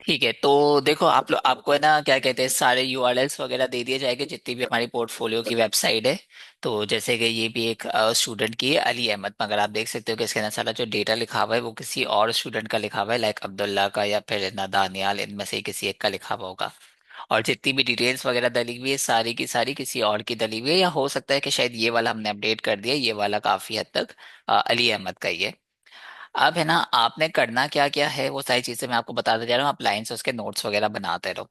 ठीक है, तो देखो आप लोग, आपको है ना क्या कहते हैं, सारे यूआरएल्स वगैरह दे दिए जाएंगे जितनी भी हमारी पोर्टफोलियो की वेबसाइट है। तो जैसे कि ये भी एक स्टूडेंट की है, अली अहमद, मगर आप देख सकते हो कि इसके अंदर सारा जो डेटा लिखा हुआ है वो किसी और स्टूडेंट का लिखा हुआ है, लाइक अब्दुल्ला का या फिर ना दानियाल, इनमें से किसी एक का लिखा हुआ होगा। और जितनी भी डिटेल्स वगैरह डली हुई है सारी की सारी किसी और की डली हुई है, या हो सकता है कि शायद ये वाला हमने अपडेट कर दिया, ये वाला काफी हद तक अली अहमद का ही है। अब है ना, आपने करना क्या क्या है वो सारी चीजें मैं आपको बताते जा रहा हूँ, आप लाइन से उसके नोट्स वगैरह बनाते रहो।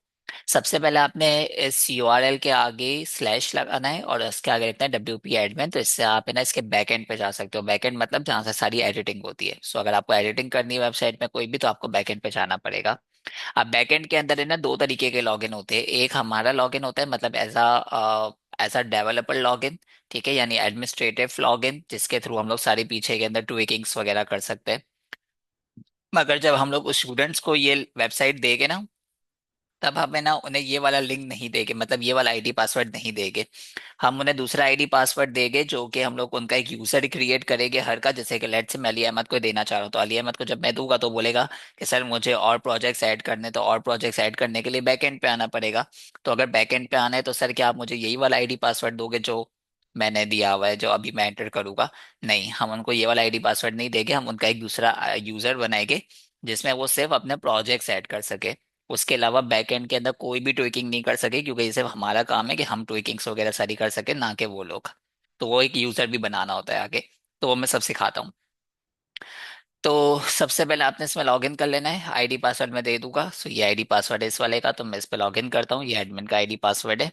सबसे पहले आपने इस यूआरएल के आगे स्लैश लगाना है और उसके आगे लिखना है WP एडमिन। तो इससे आप है ना इसके बैकएंड पे जा सकते हो। बैकएंड मतलब जहाँ से सारी एडिटिंग होती है। सो अगर आपको एडिटिंग करनी है वेबसाइट में कोई भी, तो आपको बैकएंड पे जाना पड़ेगा। अब बैकएंड के अंदर है ना दो तरीके के लॉगिन होते हैं। एक हमारा लॉगिन होता है, मतलब एज अ डेवलपर लॉगिन, ठीक है, यानी एडमिनिस्ट्रेटिव लॉगिन, जिसके थ्रू हम लोग सारी पीछे के अंदर ट्विकिंग्स वगैरह कर सकते हैं। मगर जब हम लोग उस स्टूडेंट्स को ये वेबसाइट देंगे ना, तब हमें ना उन्हें ये वाला लिंक नहीं देंगे, मतलब ये वाला आईडी पासवर्ड नहीं देंगे। हम उन्हें दूसरा आईडी पासवर्ड देंगे, जो कि हम लोग उनका एक यूजर क्रिएट करेंगे हर का। जैसे कि लेट से मैं अली अहमद को देना चाह रहा हूँ, तो अली अहमद को जब मैं दूंगा तो बोलेगा कि सर मुझे और प्रोजेक्ट्स ऐड करने, तो और प्रोजेक्ट्स ऐड करने के लिए बैकएंड पे आना पड़ेगा। तो अगर बैकएंड पे आना है तो सर क्या आप मुझे यही वाला आईडी पासवर्ड दोगे जो मैंने दिया हुआ है, जो अभी मैं एंटर करूंगा? नहीं, हम उनको ये वाला आईडी पासवर्ड नहीं देंगे, हम उनका एक दूसरा यूजर बनाएंगे जिसमें वो सिर्फ अपने प्रोजेक्ट्स ऐड कर सके। उसके अलावा बैकएंड के अंदर कोई भी ट्विकिंग नहीं कर सके, क्योंकि ये सिर्फ हमारा काम है कि हम ट्विकिंग्स वगैरह सारी कर सके, ना कि वो लोग। तो वो एक यूजर भी बनाना होता है आगे। तो वो मैं सब सिखाता हूँ। तो सबसे पहले आपने इसमें लॉगिन कर लेना है। आईडी पासवर्ड मैं दे दूंगा। सो ये आईडी पासवर्ड है इस वाले का, तो मैं इस पे लॉगिन करता हूँ। ये एडमिन का आईडी पासवर्ड है।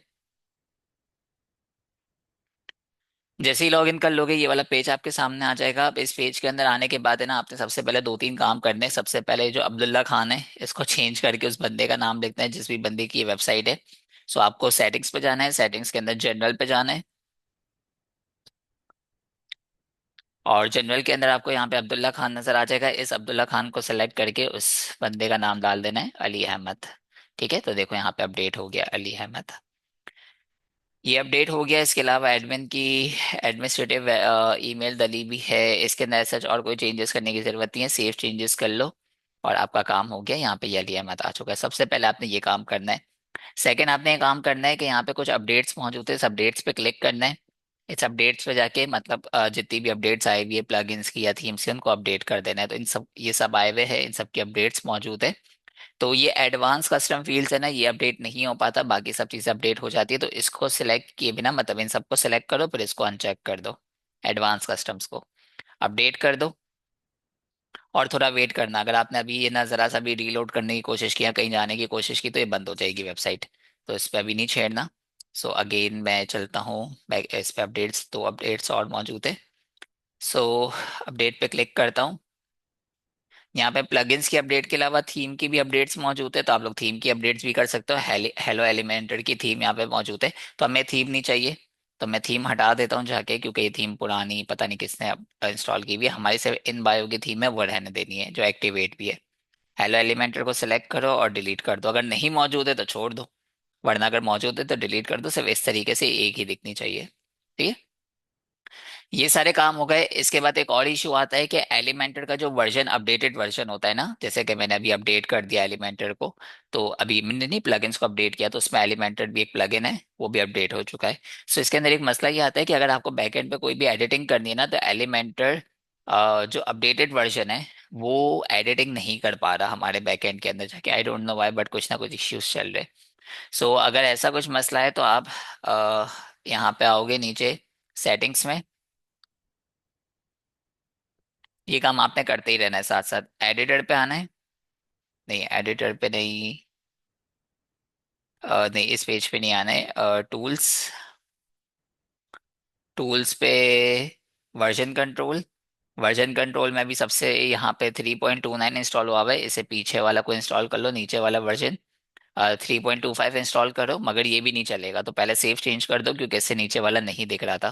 जैसे ही लॉगिन कर लोगे ये वाला पेज आपके सामने आ जाएगा। अब इस पेज के अंदर आने के बाद है ना, आपने सबसे पहले दो तीन काम करने हैं। सबसे पहले जो अब्दुल्ला खान है, इसको चेंज करके उस बंदे का नाम लिखना है जिस भी बंदे की ये वेबसाइट है। सो आपको सेटिंग्स पे जाना है, सेटिंग्स के अंदर जनरल पे जाना है। और जनरल के अंदर आपको यहाँ पे अब्दुल्ला खान नजर आ जाएगा। इस अब्दुल्ला खान को सेलेक्ट करके उस बंदे का नाम डाल देना है, अली अहमद। ठीक है, तो देखो यहाँ पे अपडेट हो गया, अली अहमद। ये अपडेट हो गया। इसके अलावा एडमिन की एडमिनिस्ट्रेटिव ईमेल डली भी है। इसके अंदर सच और कोई चेंजेस करने की जरूरत नहीं है, सेव चेंजेस कर लो और आपका काम हो गया। यहाँ पे ये अली अहमद आ चुका है। सबसे पहले आपने ये काम करना है। सेकंड, आपने ये काम करना है कि यहाँ पे कुछ अपडेट्स मौजूद है, इस अपडेट्स पे क्लिक करना है। इस अपडेट्स पे जाके मतलब जितनी भी अपडेट्स आई हुई है प्लगइन्स की या थीम्स की, उनको अपडेट कर देना है। तो इन सब, ये सब आए हुए हैं, इन सब की अपडेट्स मौजूद है। तो ये एडवांस कस्टम फील्ड्स है ना, ये अपडेट नहीं हो पाता, बाकी सब चीज़ें अपडेट हो जाती है। तो इसको सिलेक्ट किए बिना, मतलब इन सबको सिलेक्ट करो फिर इसको अनचेक कर दो, एडवांस कस्टम्स को अपडेट कर दो। और थोड़ा वेट करना। अगर आपने अभी ये ना जरा सा भी रीलोड करने की कोशिश की या कहीं जाने की कोशिश की, तो ये बंद हो जाएगी वेबसाइट। तो इस पर अभी नहीं छेड़ना। सो अगेन मैं चलता हूँ बैक। इस पे अपडेट्स, तो अपडेट्स और मौजूद है। सो अपडेट पे क्लिक करता हूँ। यहाँ पे प्लगइन्स की अपडेट के अलावा थीम की भी अपडेट्स मौजूद है, तो आप लोग थीम की अपडेट्स भी कर सकते हो। हेलो एलिमेंटर की थीम यहाँ पे मौजूद है। तो हमें थीम नहीं चाहिए, तो मैं थीम हटा देता हूँ जाके, क्योंकि ये थीम पुरानी पता नहीं किसने इंस्टॉल की हुई है। हमारी सिर्फ इन बायो की थीम है, वो रहने देनी है, जो एक्टिवेट भी है। हेलो एलिमेंटर को सिलेक्ट करो और डिलीट कर दो। अगर नहीं मौजूद है तो छोड़ दो, वरना अगर मौजूद है तो डिलीट कर दो। सिर्फ इस तरीके से एक ही दिखनी चाहिए। ठीक है, ये सारे काम हो गए। इसके बाद एक और इशू आता है कि एलिमेंटर का जो वर्जन, अपडेटेड वर्जन होता है ना, जैसे कि मैंने अभी अपडेट कर दिया एलिमेंटर को। तो अभी मैंने नहीं प्लगइन्स को अपडेट किया, तो उसमें एलिमेंटर भी एक प्लगइन है, वो भी अपडेट हो चुका है। सो इसके अंदर एक मसला ये आता है कि अगर आपको बैकएंड पे कोई भी एडिटिंग करनी है ना, तो एलिमेंटर जो अपडेटेड वर्जन है वो एडिटिंग नहीं कर पा रहा हमारे बैकएंड के अंदर जाके। I don't know why, but कुछ ना कुछ इश्यूज चल रहे। सो अगर ऐसा कुछ मसला है तो आप यहाँ पे आओगे नीचे सेटिंग्स में। ये काम आपने करते ही रहना है, साथ साथ एडिटर पे आना है। नहीं, एडिटर पे नहीं, नहीं इस पेज पे नहीं आना है। टूल्स, टूल्स पे वर्जन कंट्रोल। वर्जन कंट्रोल में भी सबसे यहाँ पे 3.29 इंस्टॉल हुआ हुआ है, इसे पीछे वाला को इंस्टॉल कर लो, नीचे वाला वर्जन 3.25 इंस्टॉल करो। मगर ये भी नहीं चलेगा, तो पहले सेव चेंज कर दो, क्योंकि इससे नीचे वाला नहीं दिख रहा था।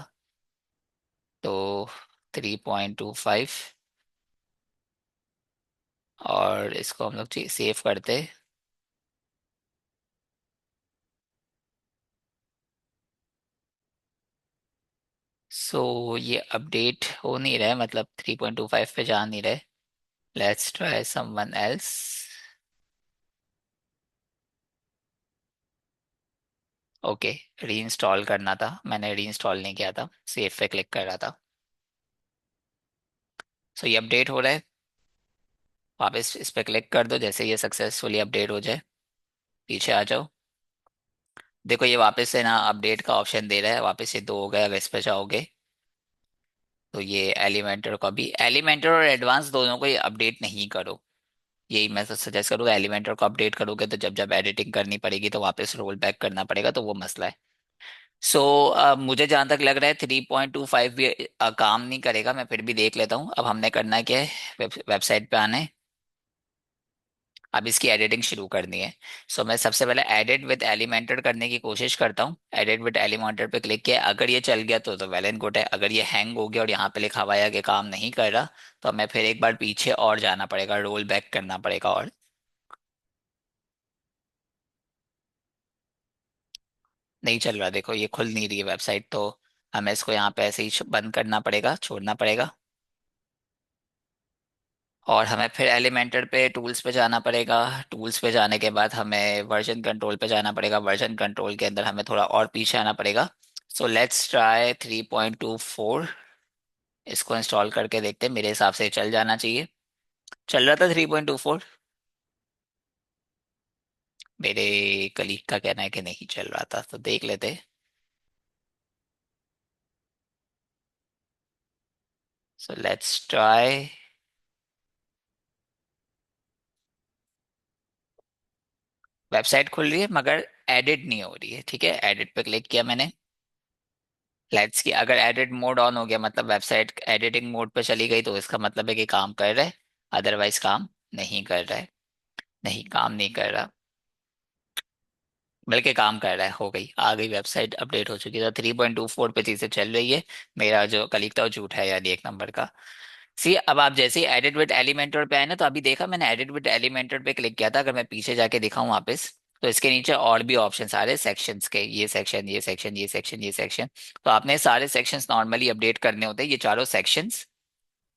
तो 3.25, और इसको हम लोग सेव करते। ये अपडेट हो नहीं रहा है, मतलब 3.25 पे जा नहीं रहे। Let's try someone else. Okay, री इंस्टॉल करना था, मैंने री इंस्टॉल नहीं किया था, सेव पे क्लिक कर रहा था। सो ये अपडेट हो रहा है, वापस इस पे क्लिक कर दो, जैसे ये सक्सेसफुली अपडेट हो जाए पीछे आ जाओ। देखो ये वापस से ना अपडेट का ऑप्शन दे रहा है, वापस से दो हो गया, अगर इस पे जाओगे तो ये एलिमेंटर का भी, एलिमेंटर और एडवांस दोनों को ये अपडेट नहीं करो। यही मैं तो सजेस्ट करूंगा, एलिमेंटर को अपडेट करोगे तो जब जब एडिटिंग करनी पड़ेगी तो वापस रोल बैक करना पड़ेगा, तो वो मसला है। सो मुझे जहां तक लग रहा है 3.25 भी काम नहीं करेगा, मैं फिर भी देख लेता हूँ। अब हमने करना क्या है, वेबसाइट पे आना है, अब इसकी एडिटिंग शुरू करनी है। सो मैं सबसे पहले एडिट विद एलिमेंटर करने की कोशिश करता हूँ। एडिट विद एलिमेंटर पे क्लिक किया, अगर ये चल गया तो वेल एंड गुड है। अगर ये हैंग हो गया और यहाँ पे लिखा हुआ है कि काम नहीं कर रहा, तो हमें फिर एक बार पीछे और जाना पड़ेगा, रोल बैक करना पड़ेगा। और नहीं चल रहा, देखो ये खुल नहीं रही है वेबसाइट, तो हमें इसको यहाँ पे ऐसे ही बंद करना पड़ेगा, छोड़ना पड़ेगा। और हमें फिर एलिमेंटर पे टूल्स पे जाना पड़ेगा। टूल्स पे जाने के बाद हमें वर्जन कंट्रोल पे जाना पड़ेगा, वर्जन कंट्रोल के अंदर हमें थोड़ा और पीछे आना पड़ेगा। So let's try 3.24। इसको इंस्टॉल करके देखते हैं, मेरे हिसाब से चल जाना चाहिए। चल रहा था 3.24। मेरे कलीग का कहना है कि नहीं चल रहा था, तो देख लेते। So let's try. वेबसाइट खुल रही है मगर एडिट नहीं हो रही है, ठीक है, एडिट पे क्लिक किया मैंने। लेट्स की अगर एडिट मोड ऑन हो गया, मतलब वेबसाइट एडिटिंग मोड पे चली गई, तो इसका मतलब है कि काम कर रहा है। अदरवाइज काम नहीं कर रहा है। नहीं, काम नहीं कर रहा, बल्कि काम कर रहा है। हो गई, आ गई, वेबसाइट अपडेट हो चुकी है, 3.24 पे चीजें चल रही है। मेरा जो कलीग था वो झूठा है यार, एक नंबर का। सी अब आप जैसे ही एडिट विद एलिमेंटर पे आए ना, तो अभी देखा मैंने एडिट विद एलिमेंटर पे क्लिक किया था, अगर मैं पीछे जाके दिखाऊं वापस, तो इसके नीचे और भी ऑप्शंस आ रहे हैं सेक्शंस के, ये सेक्शन, ये सेक्शन, ये सेक्शन, ये सेक्शन। तो आपने सारे सेक्शंस नॉर्मली अपडेट करने होते हैं, ये चारों सेक्शंस,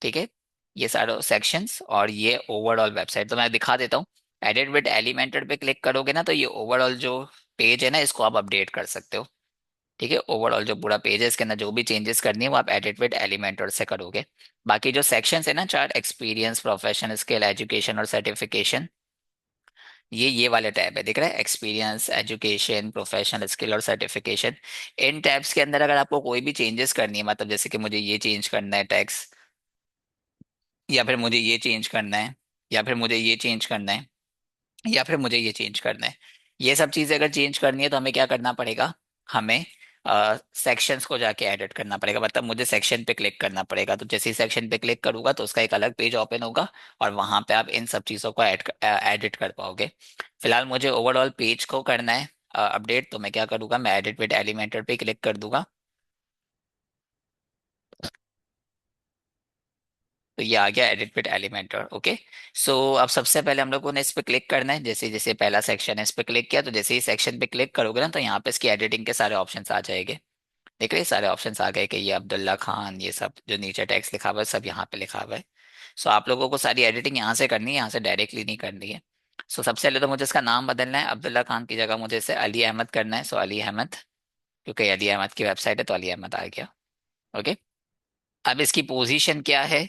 ठीक है। ये सारे सेक्शंस और ये ओवरऑल वेबसाइट, तो मैं दिखा देता हूँ। एडिट विद एलिमेंटर पे क्लिक करोगे ना, तो ये ओवरऑल जो पेज है ना, इसको आप अपडेट कर सकते हो। ठीक है, ओवरऑल जो पूरा पेज है, इसके अंदर जो भी चेंजेस करनी है वो आप एडिट विद एलिमेंटर से करोगे। बाकी जो सेक्शंस है ना, चार, एक्सपीरियंस, प्रोफेशन, स्किल, एजुकेशन और सर्टिफिकेशन, ये वाले टैब है, दिख रहा है, एक्सपीरियंस, एजुकेशन, प्रोफेशनल, स्किल और सर्टिफिकेशन। इन टैब्स के अंदर अगर आपको कोई भी चेंजेस करनी है, मतलब जैसे कि मुझे ये चेंज करना है टैक्स, या फिर मुझे ये चेंज करना है, या फिर मुझे ये चेंज करना है, या फिर मुझे ये चेंज करना है, ये सब चीजें अगर चेंज करनी है तो हमें क्या करना पड़ेगा, हमें सेक्शंस को जाके एडिट करना पड़ेगा। मतलब मुझे सेक्शन पे क्लिक करना पड़ेगा, तो जैसे ही सेक्शन पे क्लिक करूंगा तो उसका एक अलग पेज ओपन होगा, और वहां पे आप इन सब चीजों को एडिट कर पाओगे। फिलहाल मुझे ओवरऑल पेज को करना है अपडेट, तो मैं क्या करूंगा, मैं एडिट विद एलिमेंटर पे क्लिक कर दूंगा। तो ये आ गया एडिट विद एलिमेंटर, ओके। सो अब सबसे पहले हम लोगों ने इस पे क्लिक करना है, जैसे जैसे पहला सेक्शन है इस पे क्लिक किया, तो जैसे ही सेक्शन पे क्लिक करोगे ना, तो यहाँ पे इसकी एडिटिंग के सारे ऑप्शंस आ जाएंगे। देख रहे हैं, सारे ऑप्शंस आ गए कि ये अब्दुल्ला खान, ये सब जो नीचे टेक्स्ट लिखा हुआ है सब यहाँ पे लिखा हुआ है। सो आप लोगों को सारी एडिटिंग यहाँ से करनी है, यहाँ से डायरेक्टली नहीं करनी है। सो सबसे पहले तो मुझे इसका नाम बदलना है, अब्दुल्ला खान की जगह मुझे इसे अली अहमद करना है। सो अली अहमद, क्योंकि अली अहमद की वेबसाइट है तो अली अहमद आ गया, ओके। अब इसकी पोजीशन क्या है,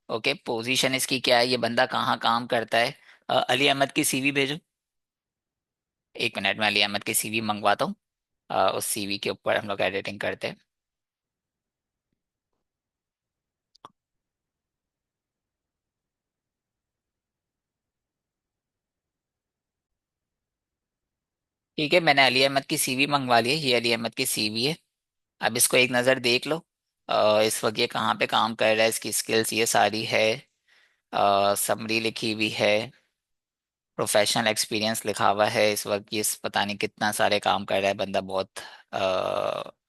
ओके, पोजीशन इसकी क्या है, ये बंदा कहाँ काम करता है। अली अहमद की सीवी भेजो। एक मिनट में अली अहमद की सीवी मंगवाता हूँ। उस सीवी के ऊपर हम लोग एडिटिंग करते हैं। ठीक है, मैंने अली अहमद की सीवी मंगवा ली है, ये अली अहमद की सीवी है। अब इसको एक नज़र देख लो। इस वक्त ये कहाँ पे काम कर रहा है, इसकी स्किल्स ये सारी है, समरी लिखी हुई है, प्रोफेशनल एक्सपीरियंस लिखा हुआ है। इस वक्त ये पता नहीं कितना सारे काम कर रहा है बंदा, बहुत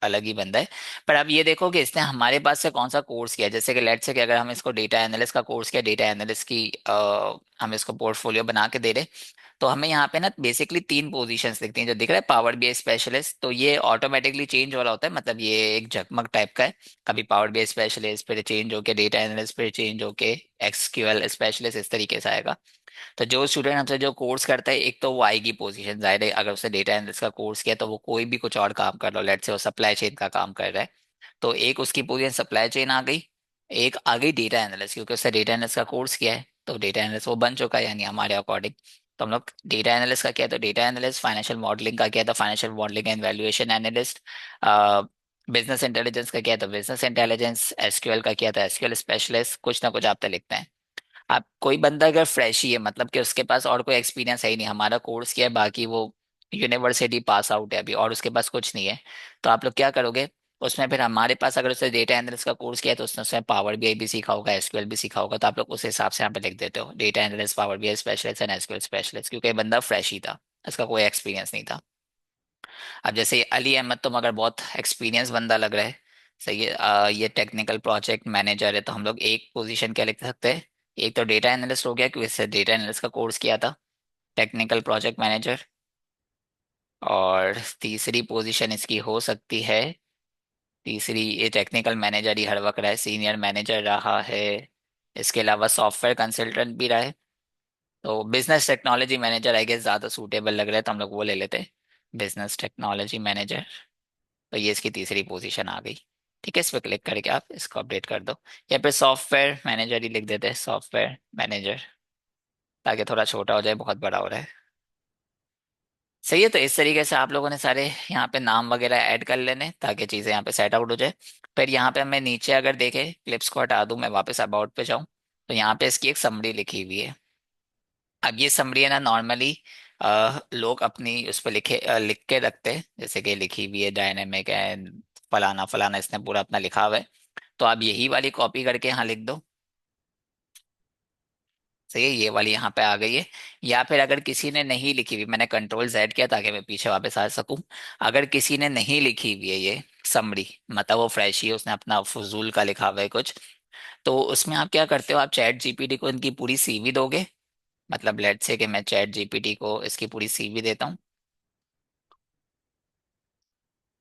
अलग ही बंदा है। पर अब ये देखो कि इसने हमारे पास से कौन सा कोर्स किया, जैसे कि लेट्स से कि अगर हम इसको डेटा एनालिस्ट का कोर्स किया, डेटा एनालिस्ट की हम इसको पोर्टफोलियो बना के दे रहे, तो हमें यहाँ पे ना बेसिकली तीन पोजीशंस दिखती हैं जो दिख रहा है, पावर बीआई स्पेशलिस्ट। तो ये ऑटोमेटिकली चेंज हो रहा होता है, मतलब ये एक झकमक टाइप का है। कभी पावर बीआई स्पेशलिस्ट, फिर चेंज होके डेटा एनालिस्ट, फिर चेंज होके एक्सक्यूएल स्पेशलिस्ट, इस तरीके से आएगा। तो जो स्टूडेंट हमसे जो कोर्स करता है, एक तो वो आएगी पोजीशन, जाहिर है अगर उसने डेटा एनालिस्ट का कोर्स किया तो वो कोई भी कुछ और काम कर लो, लेट्स से वो सप्लाई चेन का काम कर रहा है, तो एक उसकी पोजीशन सप्लाई चेन आ गई। एक आ गई डेटा एनालिस्ट, क्योंकि उसने डेटा एनालिस्ट का कोर्स किया है, तो डेटा एनालिस्ट वो बन चुका है यानी हमारे अकॉर्डिंग। तो हम लोग डेटा एनालिस्ट का किया तो डेटा एनालिस्ट, फाइनेंशियल मॉडलिंग का किया तो financial modelling and valuation analyst, business intelligence का किया तो बिजनेस इंटेलिजेंस, एसक्यूएल का किया तो एसक्यूएल स्पेशलिस्ट, कुछ ना कुछ आप तो लिखते हैं। आप कोई बंदा अगर फ्रेश ही है, मतलब कि उसके पास और कोई एक्सपीरियंस है ही नहीं, हमारा कोर्स किया है बाकी वो यूनिवर्सिटी पास आउट है अभी और उसके पास कुछ नहीं है, तो आप लोग क्या करोगे उसमें? फिर हमारे पास अगर उसने डेटा एनालिस्ट का कोर्स किया है तो उसने उसमें पावर बीआई भी सीखा होगा, एसक्यूएल भी सीखा होगा, तो आप लोग उस हिसाब से यहाँ पे लिख देते हो data analyst, power BI specialist and SQL specialist, क्योंकि ये बंदा फ्रेश ही था, इसका कोई एक्सपीरियंस नहीं था। अब जैसे अली अहमद तो मगर बहुत एक्सपीरियंस बंदा लग रहा है, सही है। ये टेक्निकल प्रोजेक्ट मैनेजर है, तो हम लोग एक पोजीशन क्या लिख सकते हैं? एक तो डेटा एनालिस्ट हो गया, क्योंकि इससे डेटा एनालिस्ट का कोर्स किया था, टेक्निकल प्रोजेक्ट मैनेजर। और तीसरी पोजीशन इसकी हो सकती है, तीसरी, ये टेक्निकल मैनेजर ही हर वक्त रहा है, सीनियर मैनेजर रहा है, इसके अलावा सॉफ्टवेयर कंसल्टेंट भी रहा है, तो business technology manager I guess ज़्यादा सूटेबल लग रहा है, तो हम लोग वो ले लेते हैं, बिजनेस टेक्नोलॉजी मैनेजर। तो ये इसकी तीसरी पोजीशन आ गई। ठीक है, इस पर क्लिक करके आप इसको अपडेट कर दो, या फिर सॉफ्टवेयर मैनेजर ही लिख देते हैं, सॉफ्टवेयर मैनेजर, ताकि थोड़ा छोटा हो जाए, बहुत बड़ा हो रहा है। सही है, तो इस तरीके से आप लोगों ने सारे यहाँ पे नाम वगैरह ऐड कर लेने ताकि चीज़ें यहाँ पे सेट आउट हो जाए। फिर यहाँ पे मैं नीचे अगर देखे क्लिप्स को हटा दूं, मैं वापस अबाउट पे जाऊँ, तो यहाँ पे इसकी एक समरी लिखी हुई है। अब ये समरी है ना, नॉर्मली लोग अपनी उस पर लिख के रखते हैं, जैसे कि लिखी हुई है डायनेमिक एंड फलाना फलाना, इसने पूरा अपना लिखा हुआ है, तो आप यही वाली कॉपी करके यहाँ लिख दो। सही है, ये वाली यहाँ पे आ गई है। या फिर अगर किसी ने नहीं लिखी हुई, मैंने कंट्रोल जेड किया ताकि मैं पीछे वापस आ सकूं, अगर किसी ने नहीं लिखी हुई है ये समरी, मतलब वो फ्रेश ही है, उसने अपना फजूल का लिखा हुआ है कुछ, तो उसमें आप क्या करते हो, आप चैट जीपीटी को इनकी पूरी सीवी दोगे। मतलब लेट्स से कि मैं चैट जीपीटी को इसकी पूरी सीवी देता हूँ।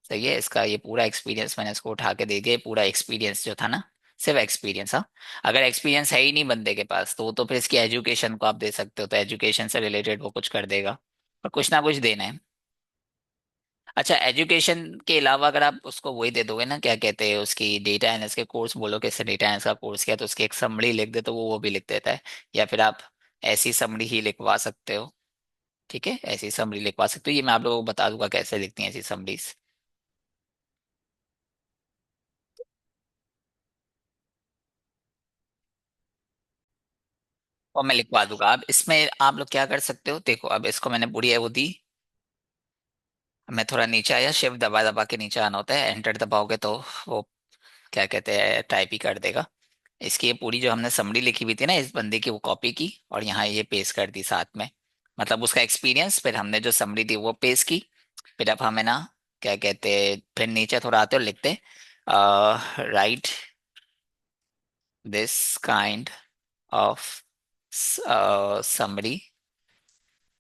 सही है, इसका ये पूरा एक्सपीरियंस मैंने इसको उठा के दे दिया, ये पूरा एक्सपीरियंस जो था ना, सिर्फ एक्सपीरियंस। हाँ, अगर एक्सपीरियंस है ही नहीं बंदे के पास तो फिर इसकी एजुकेशन को आप दे सकते हो, तो एजुकेशन से रिलेटेड वो कुछ कर देगा, और कुछ ना कुछ देना है। अच्छा, एजुकेशन के अलावा अगर आप उसको वही दे दोगे ना, क्या कहते हैं उसकी, डेटा एनालिस्ट के कोर्स बोलो कि इससे डेटा एनालिस्ट का कोर्स किया, तो उसकी एक समरी लिख दे तो वो भी लिख देता है। या फिर आप ऐसी समरी ही लिखवा सकते हो। ठीक है, ऐसी समरी लिखवा सकते हो, ये मैं आप लोगों को बता दूंगा कैसे लिखती हैं ऐसी समरीज। और मैं लिखवा दूंगा। अब इसमें आप लोग क्या कर सकते हो, देखो अब इसको मैंने पूरी है वो दी, मैं थोड़ा नीचे आया, शिफ्ट दबा दबा के नीचे आना होता है, एंटर दबाओगे तो वो क्या कहते हैं टाइप ही कर देगा। इसकी ये पूरी जो हमने समरी लिखी हुई थी ना इस बंदे की, वो कॉपी की और यहाँ ये पेस्ट कर दी साथ में, मतलब उसका एक्सपीरियंस, फिर हमने जो समरी थी वो पेस्ट की। फिर अब हमें ना क्या कहते हैं, फिर नीचे थोड़ा आते और लिखते, right this kind of summary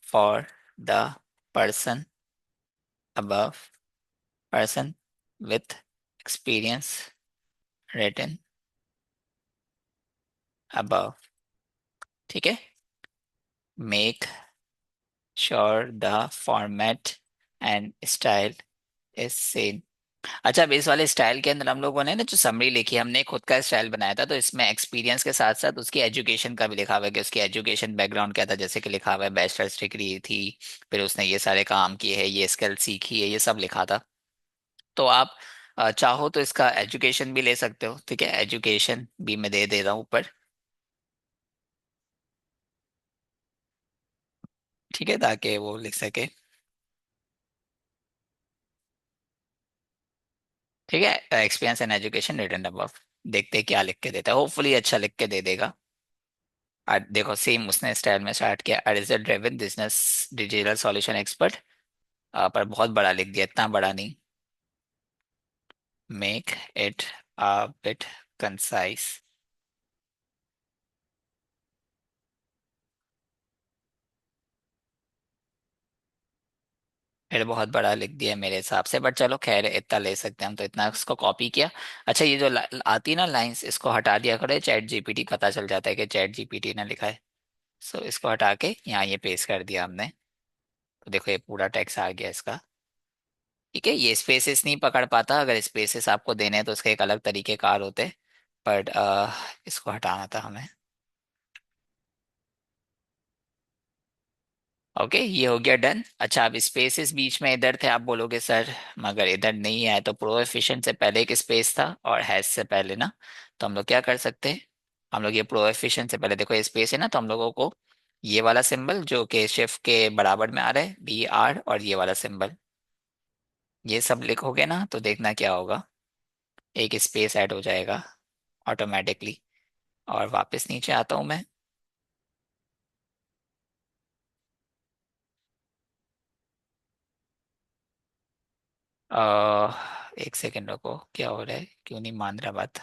for the person above, person with experience written above। ठीक है, make sure the format and style is same. अच्छा, अब इस वाले स्टाइल के अंदर हम लोगों ने ना जो समरी लिखी है, हमने खुद का स्टाइल बनाया था, तो इसमें एक्सपीरियंस के साथ साथ उसकी एजुकेशन का भी लिखा हुआ है कि उसकी एजुकेशन बैकग्राउंड क्या था, जैसे कि लिखा हुआ है बैचलर्स डिग्री थी, फिर उसने ये सारे काम किए हैं, ये स्किल सीखी है, ये सब लिखा था। तो आप चाहो तो इसका एजुकेशन भी ले सकते हो। ठीक है, एजुकेशन भी मैं दे दे रहा हूँ ऊपर। ठीक है, ताकि वो लिख सके। ठीक है, experience and education written above, देखते हैं क्या लिख के देता है, होपफुली अच्छा लिख के दे देगा। देखो सेम उसने स्टाइल में स्टार्ट किया, result driven business digital solution expert, पर बहुत बड़ा लिख दिया, इतना बड़ा नहीं, make it a bit concise. फिर बहुत बड़ा लिख दिया मेरे हिसाब से, बट चलो खैर इतना ले सकते हैं हम, तो इतना इसको कॉपी किया। अच्छा ये जो आती है ना लाइंस, इसको हटा दिया करो, चैट जीपीटी पता चल जाता है कि चैट जीपीटी ने लिखा है। सो इसको हटा के यहाँ ये पेस्ट कर दिया हमने। तो देखो ये पूरा टेक्स्ट आ गया इसका। ठीक है, ये स्पेसेस नहीं पकड़ पाता, अगर स्पेसेस आपको देने हैं तो उसके एक अलग तरीके कार होते, बट इसको हटाना था हमें। ओके ये हो गया डन। अच्छा अब स्पेसेस बीच में इधर थे, आप बोलोगे सर मगर इधर नहीं है, तो प्रोएफिशिएंट से पहले एक स्पेस था और हैश से पहले ना, तो हम लोग क्या कर सकते हैं, हम लोग ये प्रोएफिशिएंट से पहले देखो ये स्पेस है ना, तो हम लोगों को ये वाला सिंबल जो कि शिफ्ट के बराबर में आ रहा है BR, और ये वाला सिंबल, ये सब लिखोगे ना तो देखना क्या होगा, एक स्पेस ऐड हो जाएगा ऑटोमेटिकली। और वापस नीचे आता हूँ मैं। एक सेकेंड रुको, क्या हो रहा है, क्यों नहीं मान रहा बात।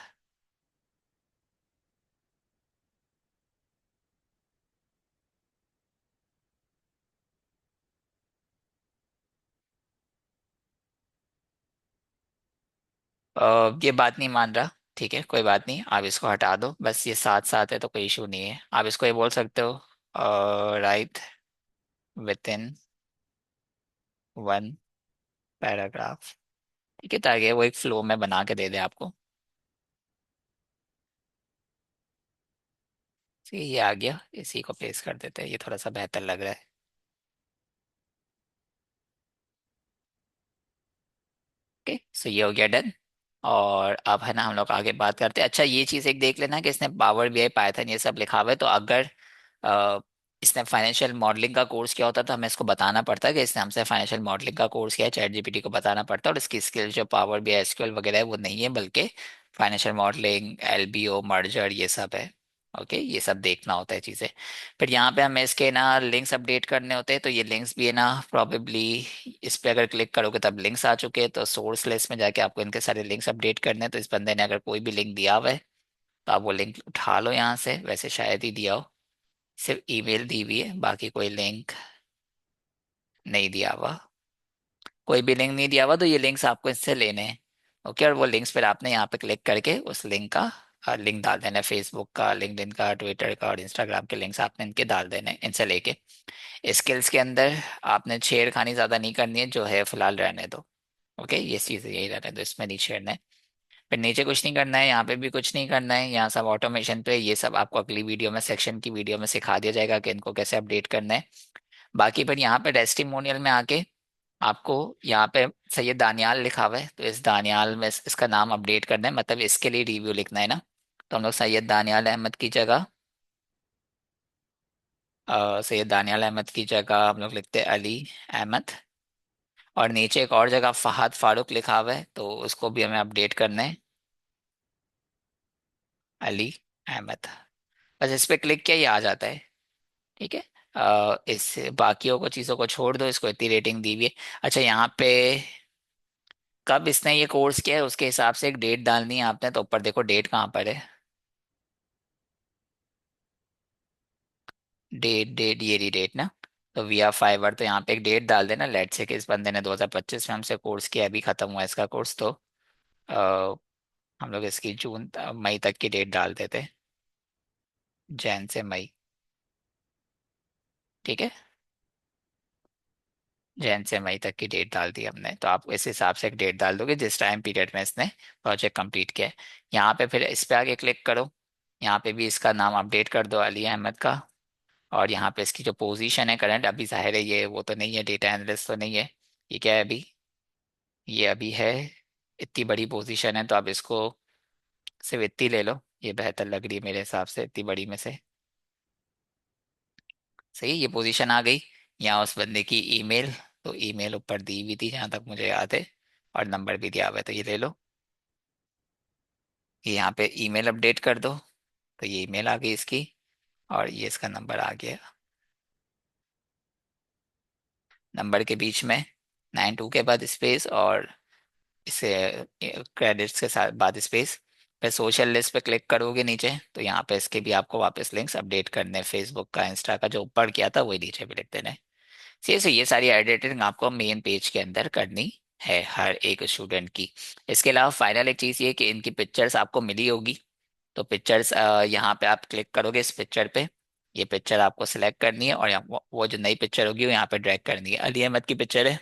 ये बात नहीं मान रहा, ठीक है कोई बात नहीं, आप इसको हटा दो, बस ये साथ साथ है तो कोई इशू नहीं है, आप इसको ये बोल सकते हो right with in one paragraph. ठीक है, ताकि वो एक फ्लो में बना के दे दे आपको। ठीक है, ये आ गया, इसी को पेस्ट कर देते हैं, ये थोड़ा सा बेहतर लग रहा है। ओके सो ये हो गया डन। और अब है ना हम लोग आगे बात करते हैं। अच्छा ये चीज़ एक देख लेना कि इसने पावर BI पाइथन ये सब लिखा हुआ है, तो अगर अ, इसने फाइनेंशियल मॉडलिंग का कोर्स किया होता तो हमें इसको बताना पड़ता कि इसने हमसे फाइनेंशियल मॉडलिंग का कोर्स किया है, चैट जीपीटी को बताना पड़ता, और इसकी स्किल जो पावर BI SQL वगैरह है वो नहीं है, बल्कि फाइनेंशियल मॉडलिंग LBO मर्जर ये सब है। ओके ये सब देखना होता है चीज़ें। फिर यहाँ पे हमें इसके ना लिंक्स अपडेट करने होते हैं, तो ये लिंक्स भी है ना प्रॉबेबली, इस पे अगर क्लिक करोगे तब लिंक्स आ चुके हैं, तो सोर्स लिस्ट में जाके आपको इनके सारे लिंक्स अपडेट करने हैं। तो इस बंदे ने अगर कोई भी लिंक दिया हुआ है तो आप वो लिंक उठा लो यहाँ से, वैसे शायद ही दिया हो, सिर्फ ईमेल दी हुई है, बाकी कोई लिंक नहीं दिया हुआ। कोई भी लिंक नहीं दिया हुआ तो ये लिंक्स आपको इससे लेने हैं। ओके, और वो लिंक्स फिर आपने यहाँ पे क्लिक करके उस लिंक का लिंक डाल देना है, फेसबुक का, लिंक्डइन का, ट्विटर का और इंस्टाग्राम के लिंक्स आपने इनके डाल देने हैं इनसे लेके। स्किल्स के अंदर आपने छेड़खानी ज्यादा नहीं करनी है, जो है फिलहाल रहने दो। ओके ये चीज़ यही रहने दो, इसमें नहीं छेड़ना है। फिर नीचे कुछ नहीं करना है, यहाँ पे भी कुछ नहीं करना है, यहाँ सब ऑटोमेशन पे, ये सब आपको अगली वीडियो में, सेक्शन की वीडियो में सिखा दिया जाएगा कि इनको कैसे अपडेट करना है। बाकी फिर यहाँ पे टेस्टिमोनियल में आके आपको यहाँ पे सैयद दानियाल लिखा हुआ है, तो इस दानियाल में इसका नाम अपडेट करना है, मतलब इसके लिए रिव्यू लिखना है ना। तो हम लोग सैयद दानियाल अहमद की जगह सैयद दानियाल अहमद की जगह हम लोग लिखते हैं अली अहमद। और नीचे एक और जगह फहद फारूक लिखा हुआ है, तो उसको भी हमें अपडेट करना है, अली अहमद। बस इस पे क्लिक किया, ये आ जाता है। ठीक है, इस बाकियों को चीज़ों को छोड़ दो, इसको इतनी रेटिंग दी हुई है। अच्छा यहाँ पे कब इसने ये कोर्स किया है उसके हिसाब से एक डेट डालनी है आपने, तो ऊपर देखो डेट कहाँ पर है, डेट डेट ये रही डेट ना। तो VR 5 तो यहाँ पे एक डेट डाल देना, लेट से कि इस बंदे ने 2025 में हमसे कोर्स किया, अभी खत्म हुआ इसका कोर्स, तो अ, हम लोग इसकी जून मई तक की डेट डाल देते, जैन से मई। ठीक है, जैन से मई तक की डेट डाल दी हमने, तो आप इस हिसाब से एक डेट डाल दोगे जिस टाइम पीरियड में इसने प्रोजेक्ट कंप्लीट किया है। यहाँ पे फिर इस पे आगे क्लिक करो, यहाँ पे भी इसका नाम अपडेट कर दो अली अहमद का। और यहाँ पे इसकी जो पोजीशन है करंट, अभी जाहिर है ये वो तो नहीं है, डेटा एनालिस्ट तो नहीं है, ये क्या है अभी, ये अभी है, इतनी बड़ी पोजीशन है, तो आप इसको सिर्फ इतनी ले लो, ये बेहतर लग रही है मेरे हिसाब से, इतनी बड़ी में से। सही, ये पोजीशन आ गई। यहाँ उस बंदे की ईमेल, तो ईमेल ऊपर दी हुई थी जहाँ तक मुझे याद है, और नंबर भी दिया हुआ है, तो ये ले लो, ये यहाँ पे ईमेल अपडेट कर दो, तो ये ईमेल आ गई इसकी, और ये इसका नंबर आ गया, नंबर के बीच में 92 के बाद स्पेस, और इसे क्रेडिट्स के साथ बाद स्पेस। फिर सोशल लिस्ट पे क्लिक करोगे नीचे, तो यहाँ पे इसके भी आपको वापस लिंक्स अपडेट करने हैं, फेसबुक का, इंस्टा का, जो ऊपर किया था वही नीचे भी लिख देना है। ये सारी एडिटिंग आपको मेन पेज के अंदर करनी है हर एक स्टूडेंट की। इसके अलावा फाइनल एक चीज़ ये कि इनकी पिक्चर्स आपको मिली होगी। तो पिक्चर्स यहाँ पे आप क्लिक करोगे इस पिक्चर पे, ये पिक्चर आपको सिलेक्ट करनी है और वो जो नई पिक्चर होगी वो यहाँ पे ड्रैग करनी है। अली अहमद की पिक्चर है,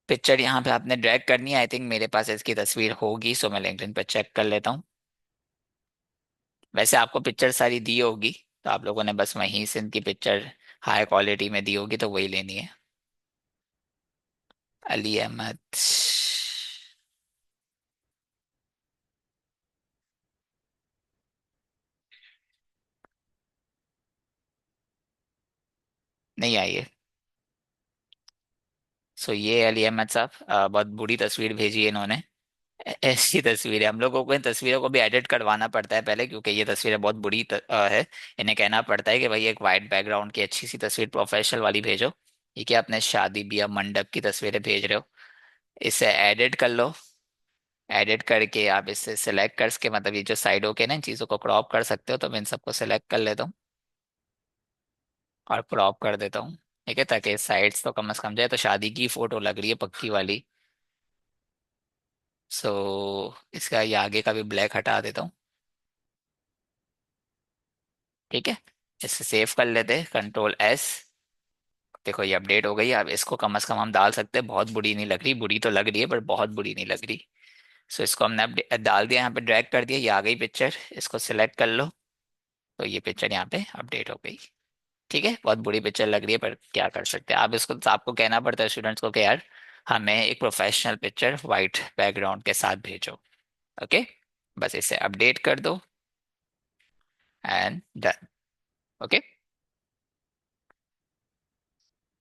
पिक्चर यहाँ पे आपने ड्रैग करनी है। आई थिंक मेरे पास इसकी तस्वीर होगी, सो मैं लिंक्डइन पर चेक कर लेता हूँ। वैसे आपको पिक्चर सारी दी होगी, तो आप लोगों ने बस वहीं से इनकी पिक्चर हाई क्वालिटी में दी होगी, तो वही लेनी है। अली अहमद, नहीं आई है। सो ये अली अहमद साहब, बहुत बुरी तस्वीर भेजी है इन्होंने। ऐसी तस्वीरें हम लोगों को इन तस्वीरों को भी एडिट करवाना पड़ता है पहले, क्योंकि ये तस्वीरें बहुत बुरी है। इन्हें कहना पड़ता है कि भाई एक वाइट बैकग्राउंड की अच्छी सी तस्वीर प्रोफेशनल वाली भेजो। ये क्या अपने शादी ब्याह मंडप की तस्वीरें भेज रहे हो? इसे एडिट कर लो। एडिट करके आप इससे सिलेक्ट कर के, मतलब ये जो साइडों के ना इन चीज़ों को क्रॉप कर सकते हो, तो मैं इन सबको सिलेक्ट कर लेता हूँ और क्रॉप कर देता हूँ। ठीक है, ताकि साइड्स तो कम से कम जाए। तो शादी की फोटो लग रही है पक्की वाली। सो इसका ये आगे का भी ब्लैक हटा देता हूँ। ठीक है, इसे सेव कर लेते, कंट्रोल S। देखो ये अपडेट हो गई। अब इसको कम से कम हम डाल सकते हैं, बहुत बुरी नहीं लग रही, बुरी तो लग रही है पर बहुत बुरी नहीं लग रही। सो इसको हमने डाल दिया, यहाँ पे ड्रैग कर दिया, ये आ गई पिक्चर। इसको सिलेक्ट कर लो, तो ये पिक्चर यहाँ पे अपडेट हो गई। ठीक है, बहुत बुरी पिक्चर लग रही है पर क्या कर सकते हैं। आप इसको, आपको कहना पड़ता है स्टूडेंट्स को कि यार हमें एक प्रोफेशनल पिक्चर वाइट बैकग्राउंड के साथ भेजो। ओके, बस इसे अपडेट कर दो एंड डन। ओके।